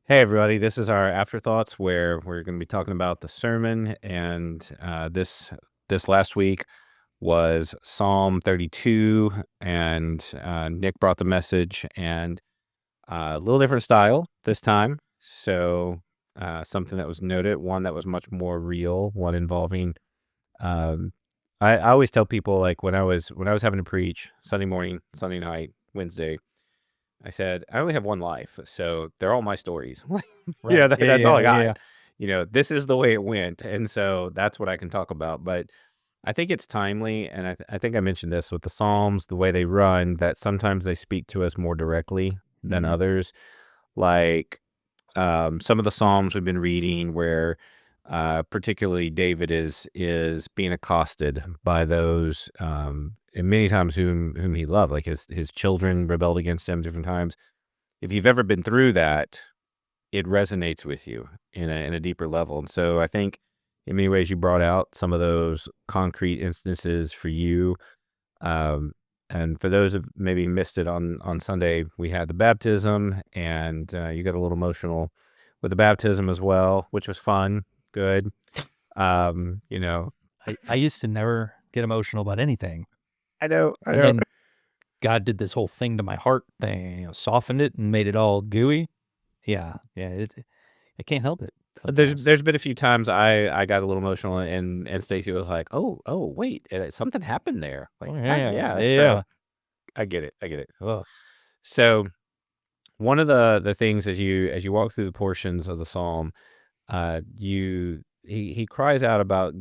Hey everybody, this is our afterthoughts where we're going to be talking about the sermon, and this last week was Psalm 32, and Nick brought the message, and a little different style this time. So something that was noted, one that was much more real, one involving. Um, I always tell people, like, when I was having to preach Sunday morning, Sunday night, Wednesday. I said, I only have one life, so they're all my stories. Right. Yeah, That's all I yeah, got. yeah. This is the way it went. And so that's what I can talk about. But I think it's timely. And I think I mentioned this with the Psalms, the way they run, that sometimes they speak to us more directly than Mhm. others. Like some of the Psalms we've been reading where particularly David is being accosted by those and many times whom he loved, like his children rebelled against him different times. If you've ever been through that, it resonates with you in a deeper level. And so I think in many ways you brought out some of those concrete instances for you. Um, and for those who maybe missed it on Sunday, we had the baptism, and you got a little emotional with the baptism as well, which was fun, good. Um, you know, I used to never get emotional about anything, I and know. then God did this whole thing to my heart thing, softened it and made it all gooey. Yeah, yeah, I can't help it There's sometimes. there's been a few times I got a little emotional, and Stacy was like, "Oh, wait, something happened there." Oh, Like, yeah, yeah, yeah. yeah, So yeah. I get it. I get it. Ugh. So one of the things as you walk through the portions of the psalm, he cries out about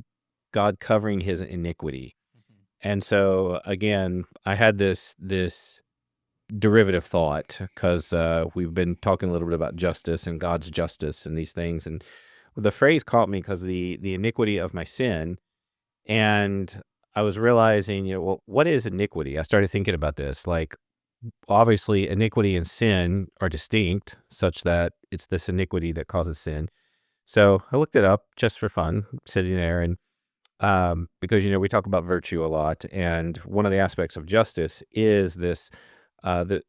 God covering his iniquity. Mhm. And so again, I had this derivative thought because we've been talking a little bit about justice and God's justice and these things, and the phrase caught me because the iniquity of my sin, and I was realizing, well, what is iniquity? I started thinking about this, like obviously iniquity and sin are distinct, such that it's this iniquity that causes sin. So I looked it up just for fun, sitting there, and because we talk about virtue a lot, and one of the aspects of justice is this the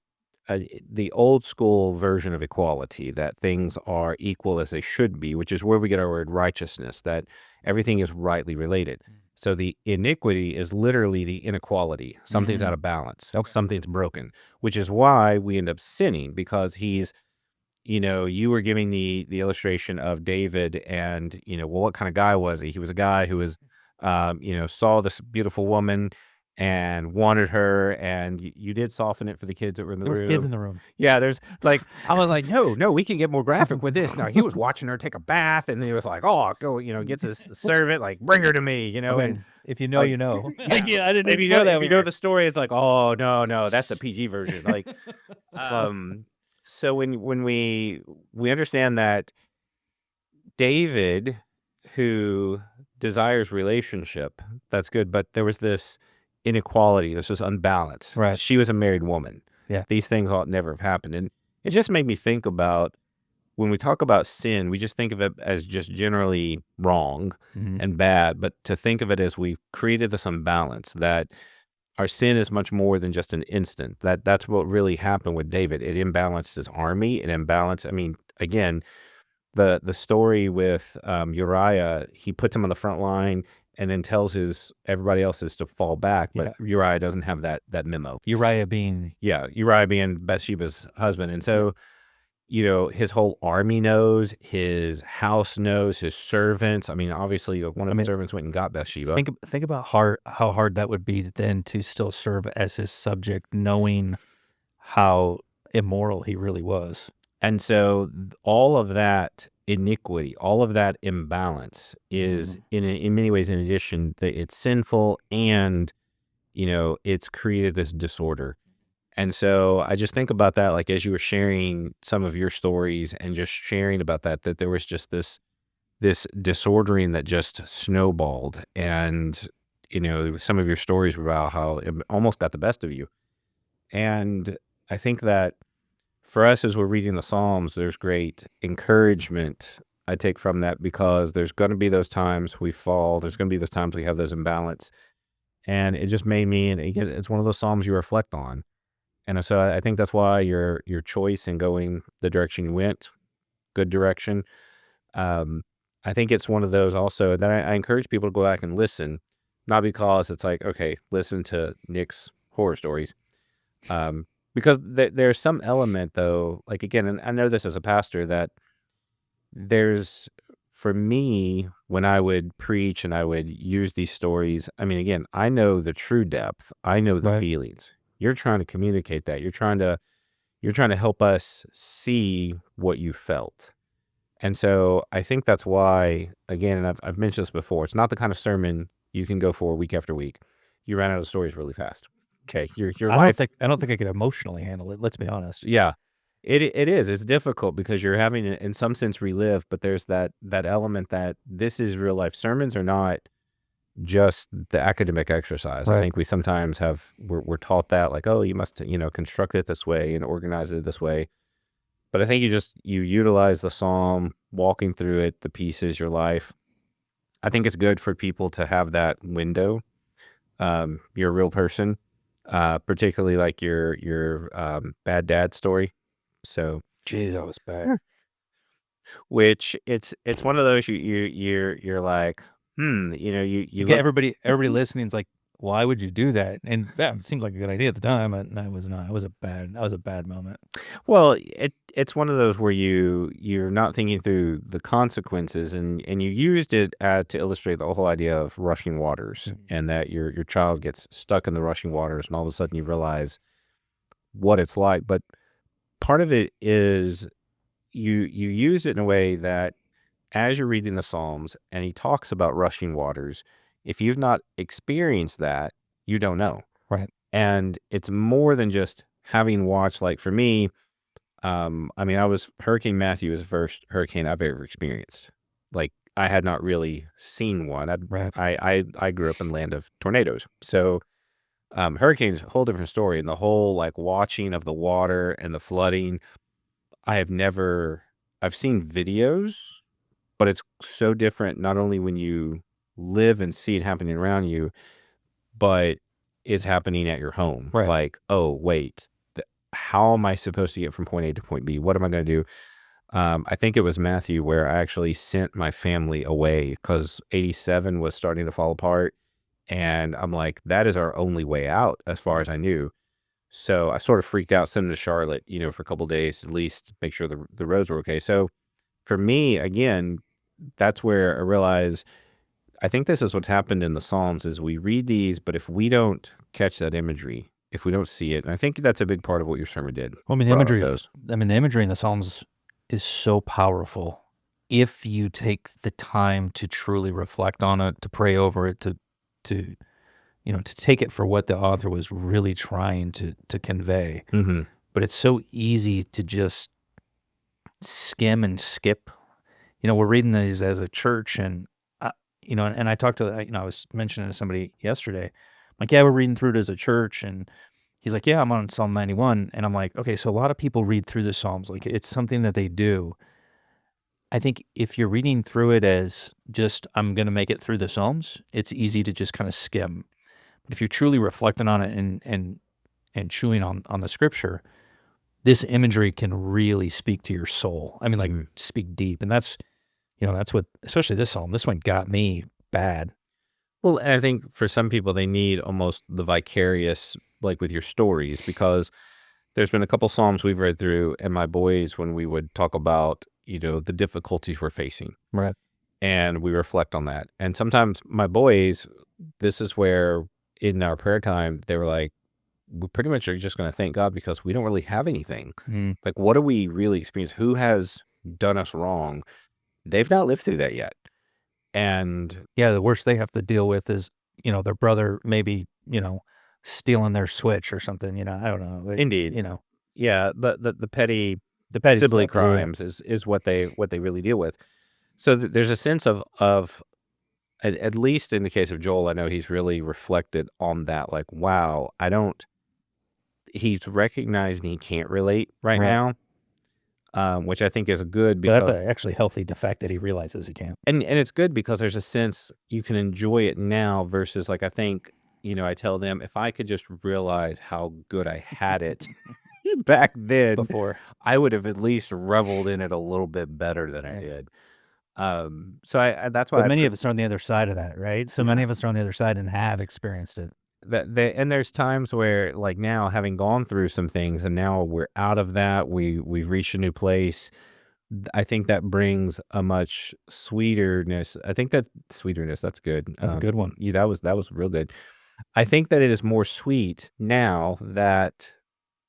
the old school version of equality, that things are equal as they should be, which is where we get our word righteousness, that everything is rightly related. So the iniquity is literally the inequality. Something's out Mhm. of balance, Okay. something's broken, which is why we end up sinning, because you were giving the illustration of David, and well, what kind of guy was he? He was a guy who was saw this beautiful woman and wanted her, and you did soften it for the kids that were in the There were kids room. in the room. Yeah, there's like, I was like, no, no, we can get more graphic with this. Now he was watching her take a bath, and he was like, oh, go, gets his servant, like, bring her to me, I and mean, if you know, like, you know. Like, yeah, yeah, I didn't if even you go know that if you know weird. the story, it's like, oh, no, no, that's a PG version, like, um, so when we understand that David, who desires relationship, that's good, but there was this inequality, this was unbalance. Right. She was a married woman. Yeah. These things ought never have happened, and it just made me think about when we talk about sin, we just think of it as just generally wrong Mhm. and bad, but to think of it as we've created this unbalance, that our sin is much more than just an instant. That's what really happened with David. It imbalanced his army. It imbalanced. I mean, again, the story with Uriah, he puts him on the front line and then tells his everybody else is to fall back, but Yeah. Uriah doesn't have that memo. Uriah being Yeah, Uriah being Bathsheba's husband, and yeah. so his whole army knows, his house knows, his servants. I mean, obviously, one I of his mean, servants went and got Bathsheba. think about how hard that would be then to still serve as his subject, knowing how immoral he really was. And so all of that iniquity, all of that imbalance is Mhm. in many ways, in addition, that it's sinful, and it's created this disorder. And so I just think about that, like as you were sharing some of your stories and just sharing about that there was just this disordering that just snowballed. And some of your stories were about how it almost got the best of you. And I think that for us, as we're reading the Psalms, there's great encouragement I take from that, because there's going to be those times we fall. There's going to be those times we have those imbalance. And it just made me, and again, it's one of those Psalms you reflect on. And so I think that's why your choice in going the direction you went good direction. Um, I think it's one of those also that I encourage people to go back and listen, not because it's like, okay, listen to Nick's horror stories. Because there's some element though, like again, and I know this as a pastor, that there's, for me, when I would preach and I would use these stories, I mean, again, I know the true depth. I know the Right. feelings. You're trying to communicate that. You're trying to help us see what you felt. And so I think that's why, again, and I've mentioned this before, it's not the kind of sermon you can go for week after week. You ran out of stories really fast. Okay. Your life, I don't think I could emotionally handle it, let's be honest. yeah. It is. It's difficult because you're having to, in some sense, relive, but there's that element that this is real life. Sermons are not just the academic exercise. I Right. think we sometimes we're taught that, like, oh, you must, construct it this way and organize it this way. But I think you utilize the psalm, walking through it, the pieces, your life. I think it's good for people to have that window. You're a real person, particularly like your bad dad story. So, Jeez, that was bad. which it's one of those you're like, you Again, look. everybody listening's like, "Why would you do that?" And yeah, it seemed like a good idea at the time, but no, it was not. It was a bad moment. Well, it's one of those where you're not thinking through the consequences, and you used it to illustrate the whole idea of rushing waters, Mhm. and that your child gets stuck in the rushing waters, and all of a sudden you realize what it's like. But part of it is you use it in a way that as you're reading the Psalms, and he talks about rushing waters, if you've not experienced that, you don't know. Right. And it's more than just having watched, like for me. I mean, Hurricane Matthew was the first hurricane I've ever experienced. Like, I had not really seen one. Right. I grew up in the land of tornadoes, so hurricanes a whole different story. And the whole like watching of the water and the flooding, I have never. I've seen videos, but it's so different. Not only when you live and see it happening around you, but it's happening at your home. Right. Like, oh wait, how am I supposed to get from point A to point B? What am I going to do? I think it was Matthew where I actually sent my family away because 87 was starting to fall apart. And I'm like, that is our only way out as far as I knew. So I sort of freaked out, sent them to Charlotte, for a couple of days, at least make sure the roads were okay. So for me, again, that's where I realize I think this is what's happened in the Psalms is we read these, but if we don't catch that imagery, if we don't see it, and I think that's a big part of what your sermon did. Well, I mean, Brought up those. the imagery in the Psalms is so powerful if you take the time to truly reflect on it, to pray over it, to to take it for what the author was really trying to convey. Mm-hmm. But it's so easy to just skim and skip. We're reading these as a church, and and I talked to I was mentioning to somebody yesterday, like, yeah, we're reading through it as a church, and he's like, yeah, I'm on Psalm 91, and I'm like, okay, so a lot of people read through the Psalms, like it's something that they do. I think if you're reading through it as just I'm gonna make it through the Psalms, it's easy to just kind of skim. But if you're truly reflecting on it and chewing on the scripture, this imagery can really speak to your soul. I mean, like speak deep, and that's what, especially this psalm. This one got me bad. Well, and I think for some people, they need almost the vicarious, like with your stories, because there's been a couple Psalms we've read through, and my boys, when we would talk about, the difficulties we're facing, Right. and we reflect on that. And sometimes my boys, this is where in our prayer time, they were like, we pretty much are just going to thank God because we don't really have anything. Mm. Like, what do we really experience? Who has done us wrong? They've not lived through that yet. And Yeah, the worst they have to deal with is their brother maybe stealing their Switch or something. I don't know. indeed, yeah, the petty The petty sibling stuff. Yeah. crimes is what they really deal with. So there's a sense of at least in the case of Joel, I know he's really reflected on that. Like, wow, he's recognizing he can't relate right Right. now, which I think is good But because, that's actually healthy. The fact that he realizes he can't. and it's good because there's a sense you can enjoy it now versus, like, I think, I tell them if I could just realize how good I had it, back then, before. I would have at least reveled in it a little bit better than I Yeah. did. So I that's why But I many put of us are on the other side of that, right? So yeah. many of us are on the other side and have experienced it. And there's times where, like, now having gone through some things and now we're out of that, we've reached a new place. I think that brings a much sweeterness. I think that sweeterness, that's good. That's a good one. Yeah, that was real good. I think that it is more sweet now that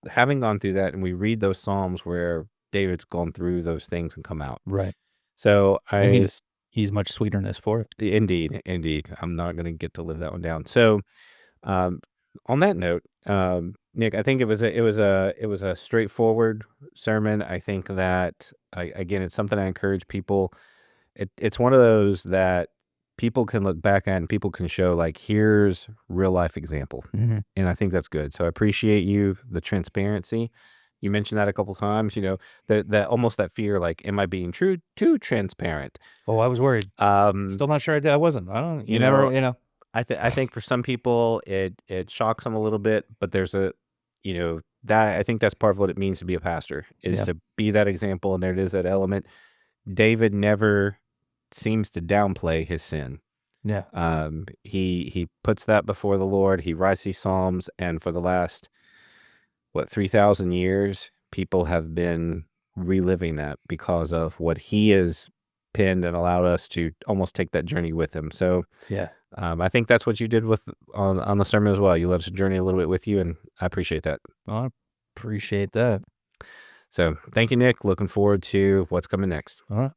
having gone through that and we read those Psalms where David's gone through those things and come out. Right. So And I he's much sweeterness for it. indeed, indeed, I'm not gonna get to live that one down. So, um, on that note, Nick, I think it was a straightforward sermon. I think that again, it's something I encourage people. It's one of those that people can look back at and people can show, like, here's real life example, Mhm. and I think that's good. So I appreciate the transparency. You mentioned that a couple times. That almost that fear, like, am I being too transparent? Oh, I was worried. Um, Still not sure I did. I wasn't. I don't you you never, know, I think for some people it shocks them a little bit, but there's that I think that's part of what it means to be a pastor is Yeah. to be that example, and there it is, that element. David never seems to downplay his sin. Yeah. He puts that before the Lord. He writes these psalms, and for the last 3,000 years, people have been reliving that because of what he has penned and allowed us to almost take that journey with him. So Yeah. I think that's what you did with on the sermon as well. You let us journey a little bit with you, and I appreciate that. Well, I appreciate that. So thank you, Nick. Looking forward to what's coming next. Alright.